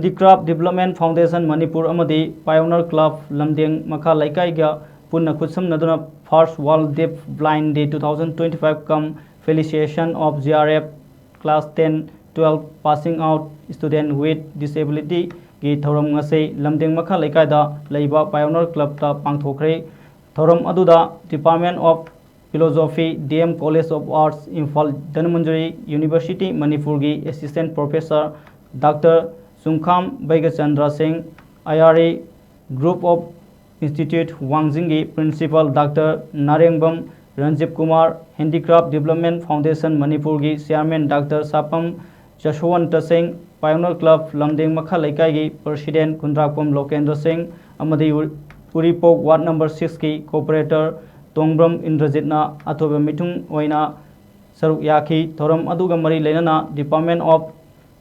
Handicraft Development Foundation Manipur amadi Pioneer Club Lamdeng Makha Laikaiga Punna Kutsam Naduna First World Deaf Blind Day 2025 come felicitation of GRF Class 10-12 passing out student with disability ki thoram ngase Lamdeng Makha Laikaida Laiba Pioneer Club ta pangthokre thoram aduda Department of Philosophy DM College of Arts Imphal Dhanmanjari University Manipur gi Assistant Professor Dr. Sungkham Baigachandra Singh IRA Group of Institute Wangjingi Principal Dr. Narengbam Ranjip Kumar Handicraft Development Foundation Manipur gi Chairman Dr. Sapam Jashwanta Singh Pioneer Club Lamdeng Makha Laikai gi President Kundrakpam Lokendra Singh amadi Uripok Ward number 6 ki Cooperator Tongbram Indrajitna Athoba Mitung Oina Saruk Yaki Thoram Aduga Mari Lenana Department of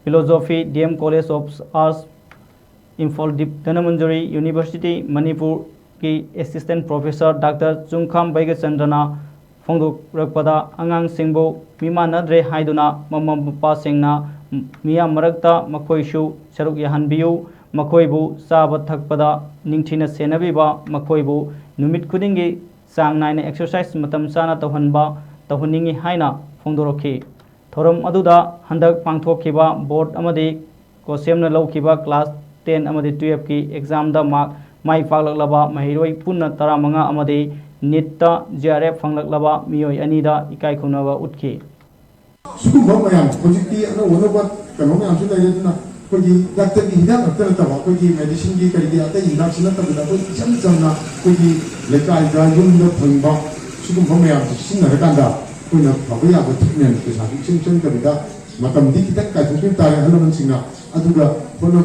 Philosophy DM College of Arts Imphal Dhanmanjari University Manipur ki Assistant Professor Dr. Sungkham Baigachandra Phongdokrakpada Angang Singbo Mimanadre Haiduna Mama Mapa Singna Mia Marakta Makoishu Saruk Yahanbiu Makoibu Saba Thakpada Ningthina Senabiba Makoibu Numit Kudingi Sang Nine exercise Matam Sana Tohanba Tohuningi Haina Phongdoroki Thoram Aduda Handak Pangthokiba Board Amadi Kosemna Laukiba Class 10 Amadi 12 ki exam da mark Mai Paglaklaba Mahiroi Punna Taramanga Amadi Nitta GRF Fanglaklaba Mioi Anida Ikai Kunava Utki Sugumba mayam hojikti ana wonoba kano mayam su laiduna kogi doctor ki hidak aktar tawa kogi medicine ki karigi ata hidak sina tabda ko cham chamna kogi lekai da yumda phangba sugumba mayam sinna rakanda koina phabya ba treatment ke sa chim chim tabda matam di kitak ka thupin ta halaman singna aduga kono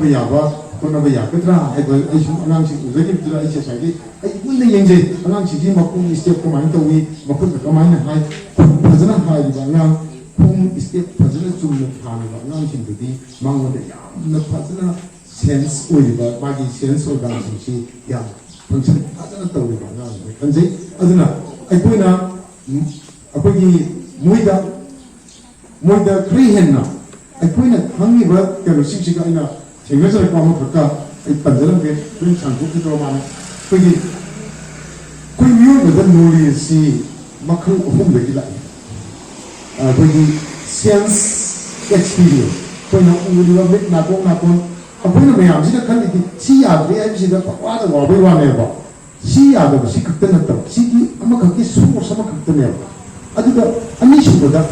ba yakatra ai ba ai sum anang sing uzagi dura ai sai ai munne yengje anang sigi makung step ko main tawi makun ka main hai phajana hai ba ngang kum step phajana chumna thana ba ngang sing di mangwa de yamna phajana sense oi ba magi sense organ sing si ya function phajana tawi ba ngang kanjai aduna ai koina akogi moida krihenna ai koina hangi ba ka sing sing ina Singapore ko mo ka ay panjalan ke prin sangko ki to man kogi koi myo da noli si makhal ohum de la kogi sense experience ko na uli wa met na ko apoi na me am si ka khali ki si ya de ai si da pa da wa be wa ne ba si ya da si ka na ta si ki ama ka ki su sama ka ta ne adu da ani shi da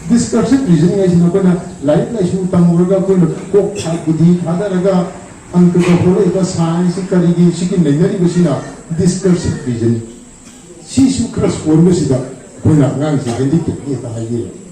discursive reasoning is not going to like issue Tamuraga cook Budi, Hadaraga, and Kuka science, Karigi, Shikin, Nagari Busina, discursive reasoning. She should cross for Musida, when a man is a